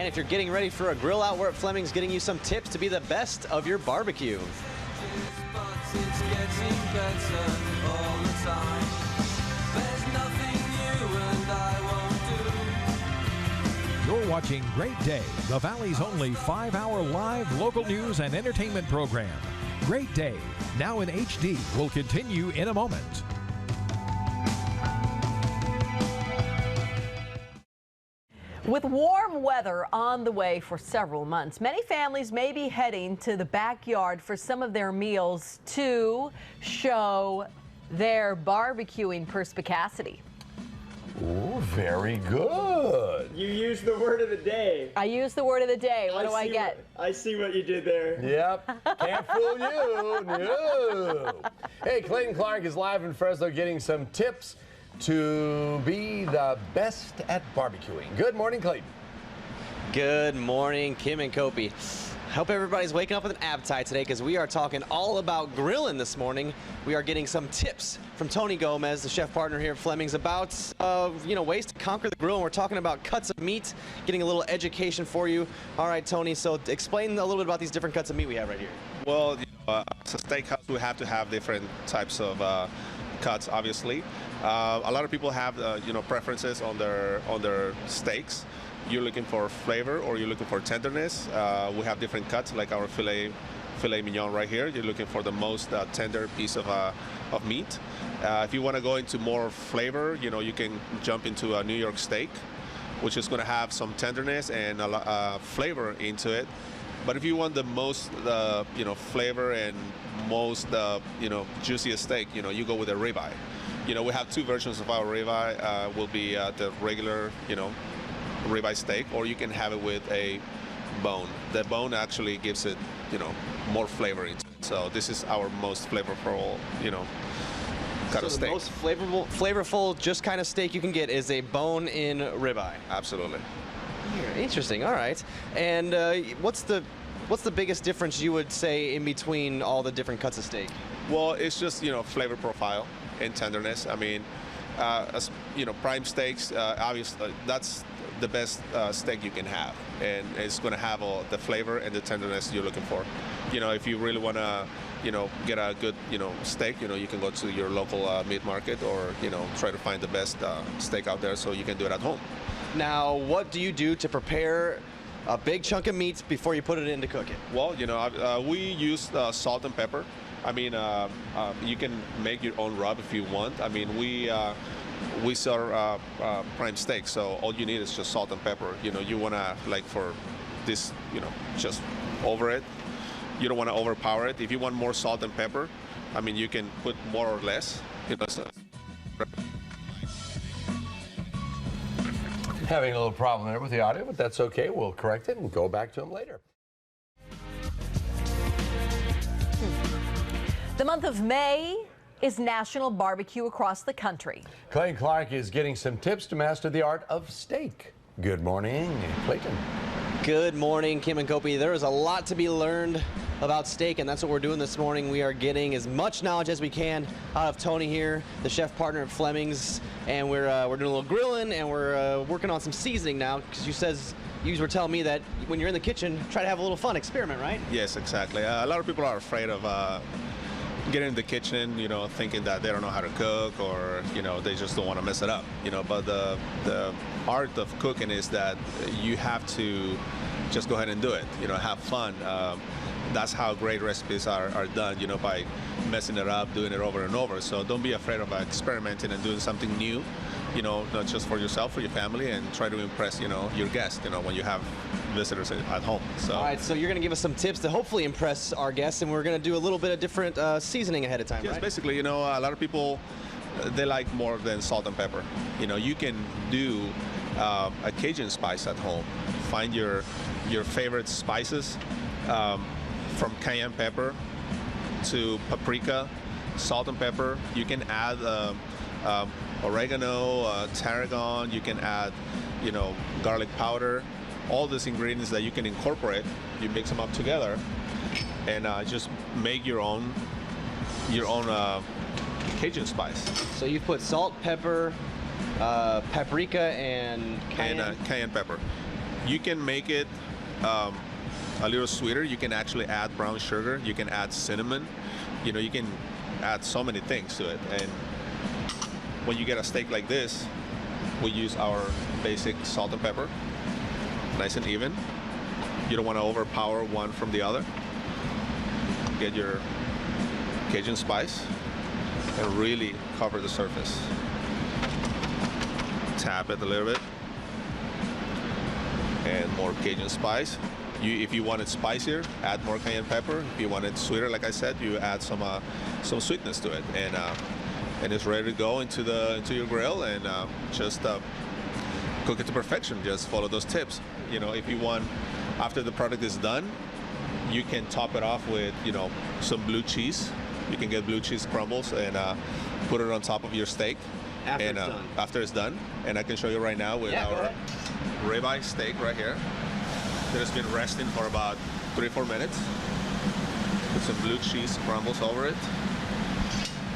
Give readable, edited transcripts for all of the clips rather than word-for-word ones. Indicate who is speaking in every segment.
Speaker 1: And if you're getting ready for a grill out, we're at Fleming's getting you some tips to be the best of your barbecue.
Speaker 2: It's getting better all the time. There's nothing you and I won't do.
Speaker 3: You're watching Great Day, the Valley's only 5-hour live local news and entertainment program. Great Day, now in HD, will continue in a moment.
Speaker 4: With warm weather on the way for several months, many families may be heading to the backyard for some of their meals to show their barbecuing perspicacity.
Speaker 5: Ooh, very good.
Speaker 6: You used the word of the day.
Speaker 4: I use the word of the day. What do I get?
Speaker 6: I see what you did there.
Speaker 5: Yep, can't fool you. No. Hey, Clayton Clark is live in Fresno getting some tips to be the best at barbecuing. Good morning, Clayton.
Speaker 1: Good morning, Kim and Kopi. Hope everybody's waking up with an appetite today because we are talking all about grilling this morning. We are getting some tips from Tony Gomez, the chef partner here at Fleming's, about ways to conquer the grill. And we're talking about cuts of meat, getting a little education for you. All right, Tony, so explain a little bit about these different cuts of meat we have right here.
Speaker 7: Well, as a steakhouse, we have to have different types of cuts, obviously. A lot of people have preferences on their steaks. You're looking for flavor or you're looking for tenderness. We have different cuts, like our filet mignon right here. You're looking for the most tender piece of meat. If you want to go into more flavor, you can jump into a New York steak, which is going to have some tenderness and flavor into it. But if you want the most flavor and most juiciest steak, you go with a ribeye. We have two versions of our ribeye. Will be the regular, ribeye steak, or you can have it with a bone. The bone actually gives it, more flavor into it. So this is our most flavorful, cut of steak.
Speaker 1: The most flavorful, just kind of steak you can get is a bone-in ribeye.
Speaker 7: Absolutely.
Speaker 1: Interesting. All right. And what's the biggest difference you would say in between all the different cuts of steak?
Speaker 7: Well, it's just flavor profile and tenderness. I mean, as prime steaks, obviously that's the best steak you can have, and it's going to have all the flavor and the tenderness you're looking for. If you really want to get a good steak, you can go to your local meat market, or try to find the best steak out there so you can do it at home.
Speaker 1: Now, what do you do to prepare a big chunk of meat before you put it in to cook it?
Speaker 7: Well, we use salt and pepper. I mean, you can make your own rub if you want. I mean, we sell prime steak, so all you need is just salt and pepper. You want to, like, for this, just over it. You don't want to overpower it. If you want more salt and pepper, I mean, you can put more or less.
Speaker 5: Having a little problem there with the audio, but that's okay. We'll correct it and go back to him later.
Speaker 4: The month of May is National Barbecue across the country.
Speaker 5: Clayton Clark is getting some tips to master the art of steak. Good morning, Clayton.
Speaker 1: Good morning, Kim and Kopi. There is a lot to be learned about steak, and that's what we're doing this morning. We are getting as much knowledge as we can out of Tony here, the chef partner at Fleming's, and we're doing a little grilling, and we're working on some seasoning now, because you were telling me that when you're in the kitchen, try to have a little fun, experiment, right?
Speaker 7: Yes, exactly. A lot of people are afraid of getting in the kitchen, thinking that they don't know how to cook, or they just don't want to mess it up. But the art of cooking is that you have to just go ahead and do it. Have fun. That's how great recipes are done. By messing it up, doing it over and over. So don't be afraid of experimenting and doing something new. Not just for yourself, for your family, and try to impress your guests. When you have visitors at home. So. All
Speaker 1: right, so you're going to give us some tips to hopefully impress our guests, and we're going to do a little bit of different seasoning ahead of time,
Speaker 7: yes,
Speaker 1: right?
Speaker 7: Basically, a lot of people, they like more than salt and pepper. You can do a Cajun spice at home. Find your favorite spices, from cayenne pepper to paprika, salt and pepper. You can add oregano, tarragon. You can add, garlic powder. All these ingredients that you can incorporate, you mix them up together, and just make your own Cajun spice.
Speaker 1: So you've put salt, pepper, paprika, and cayenne
Speaker 7: pepper. You can make it a little sweeter. You can actually add brown sugar. You can add cinnamon. You know, you can add so many things to it. And when you get a steak like this, we use our basic salt and pepper, nice and even. You don't want to overpower one from the other. Get your Cajun spice and really cover the surface. Tap it a little bit. And more Cajun spice. If you want it spicier, add more cayenne pepper. If you want it sweeter, like I said, you add some sweetness to it. And it's ready to go into your grill, and just cook it to perfection. Just follow those tips. You know, if you want, after the product is done, you can top it off with, you know, some blue cheese. You can get blue cheese crumbles and put it on top of your steak. After it's done. And I can show you right now with our ribeye steak right here. That has been resting for about 3-4 minutes. Put some blue cheese crumbles over it.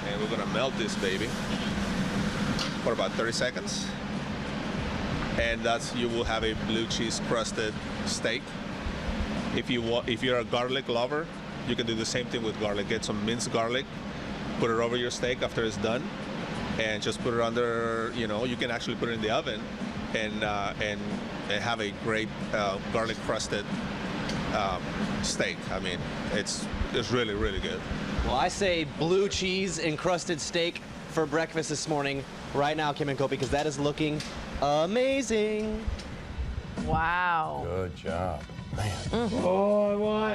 Speaker 7: And we're gonna melt this baby for about 30 seconds. And you will have a blue cheese crusted steak. If you're a garlic lover, you can do the same thing with garlic. Get some minced garlic, put it over your steak after it's done, and just put it under, you know, you can actually put it in the oven and have a great garlic crusted steak. I mean, it's really, really good.
Speaker 1: Well, I say blue cheese encrusted steak for breakfast this morning, right now, Kim and Kobe, because that is looking amazing.
Speaker 4: Wow.
Speaker 5: Good job. Man.
Speaker 6: Oh,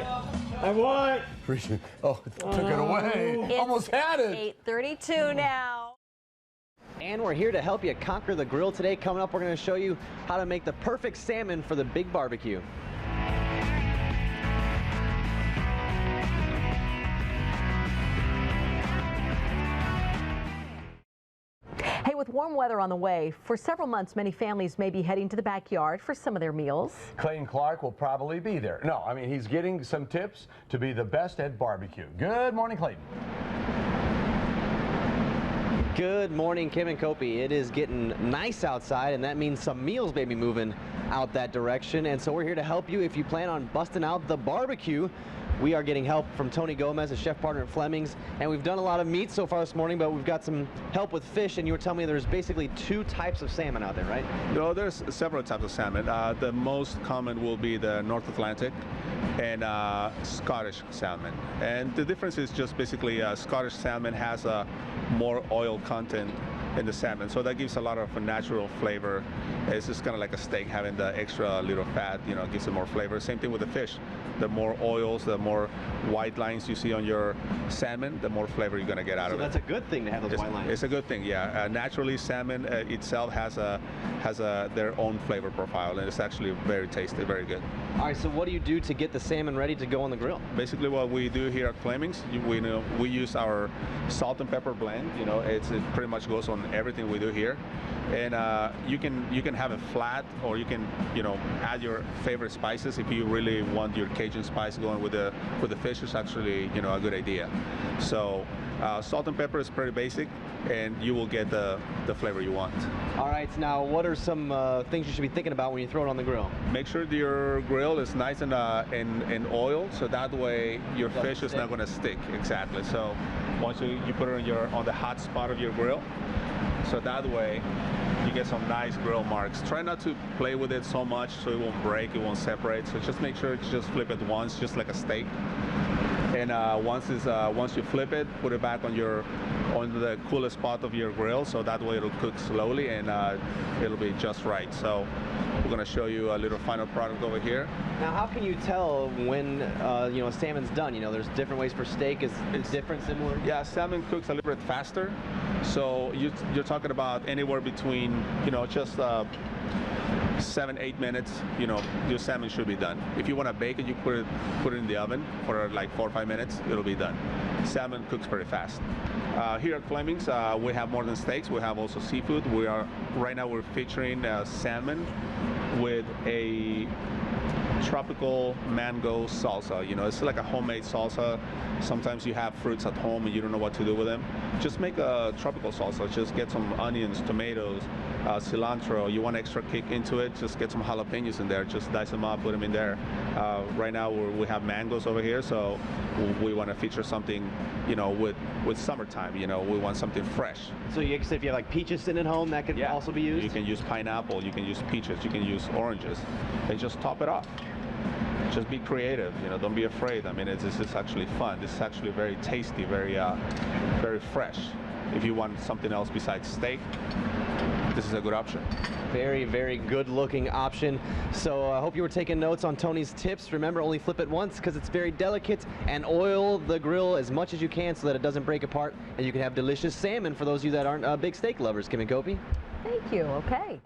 Speaker 6: I want.
Speaker 5: Appreciate it. Oh, took it away. Almost had it.
Speaker 4: 8:32 now.
Speaker 1: And we're here to help you conquer the grill today. Coming up, we're going to show you how to make the perfect salmon for the big barbecue.
Speaker 4: Hey, with warm weather on the way, for several months, many families may be heading to the backyard for some of their meals.
Speaker 5: Clayton Clark will probably be there. No, I mean, he's getting some tips to be the best at barbecue. Good morning, Clayton.
Speaker 1: Good morning, Kim and Kopi. It is getting nice outside, and that means some meals may be moving out that direction. And so we're here to help you if you plan on busting out the barbecue. We are getting help from Tony Gomez, a chef partner at Fleming's, and we've done a lot of meat so far this morning, but we've got some help with fish, and you were telling me there's basically 2 types of salmon out there, right?
Speaker 7: No, there's several types of salmon. The most common will be the North Atlantic and Scottish salmon. And the difference is just basically Scottish salmon has a more oil content in the salmon, so that gives a lot of natural flavor. It's just kind of like a steak having the extra little fat, you know, gives it more flavor. Same thing with the fish. The more oils, the more white lines you see on your salmon, the more flavor you're going to get out of it.
Speaker 1: So that's a good thing to have those white lines.
Speaker 7: It's a good thing, yeah. Naturally, salmon itself has their own flavor profile, and it's actually very tasty, very good.
Speaker 1: All right, so what do you do to get the salmon ready to go on the grill?
Speaker 7: Basically, what we do here at Fleming's, we use our salt and pepper blend. You know, it pretty much goes on everything we do here, and you can have it flat, or you can, you know, add your favorite spices if you really want your Cajun spice going with the fish. Is actually, you know, a good idea. So salt and pepper is pretty basic, and you will get the flavor you want.
Speaker 1: All right, now what are some things you should be thinking about when you throw it on the grill?
Speaker 7: Make sure your grill is nice and in oil, so that way your fish is not going to stick. Exactly. So once you put it on the hot spot of your grill, so that way you get some nice grill marks. Try not to play with it so much so it won't break, it won't separate. So just make sure to just flip it once, just like a steak. And once you flip it, put it back on the coolest spot of your grill, so that way it'll cook slowly and it'll be just right. So we're going to show you a little final product over here.
Speaker 1: Now, how can you tell when you know, salmon's done? You know, there's different ways for steak. Is it different, similar?
Speaker 7: Yeah, salmon cooks a little bit faster. So you're talking about anywhere between, you know, just 7-8 minutes, you know, your salmon should be done. If you want to bake it, you put it in the oven for like 4 or 5 minutes, it'll be done. Salmon cooks pretty fast. Here at Fleming's, we have more than steaks. We have also seafood. Right now we're featuring salmon with a tropical mango salsa. You know, it's like a homemade salsa. Sometimes you have fruits at home and you don't know what to do with them. Just make a tropical salsa. Just get some onions, tomatoes, cilantro. You want extra kick into it, just get some jalapenos in there. Just dice them up, put them in there. Right now we have mangoes over here, so we want to feature something, you know, with summertime. You know, we want something fresh.
Speaker 1: So you said if you have like peaches sitting at home, that could also be used?
Speaker 7: You can use pineapple, you can use peaches, you can use oranges, and just top it off. Just be creative, you know, don't be afraid. I mean, this is actually fun. This is actually very tasty, very fresh. If you want something else besides steak, this is a good option.
Speaker 1: Very, very good looking option. So I hope you were taking notes on Tony's tips. Remember, only flip it once because it's very delicate, and oil the grill as much as you can so that it doesn't break apart, and you can have delicious salmon for those of you that aren't big steak lovers. Kim and Kopi.
Speaker 4: Thank you. Okay.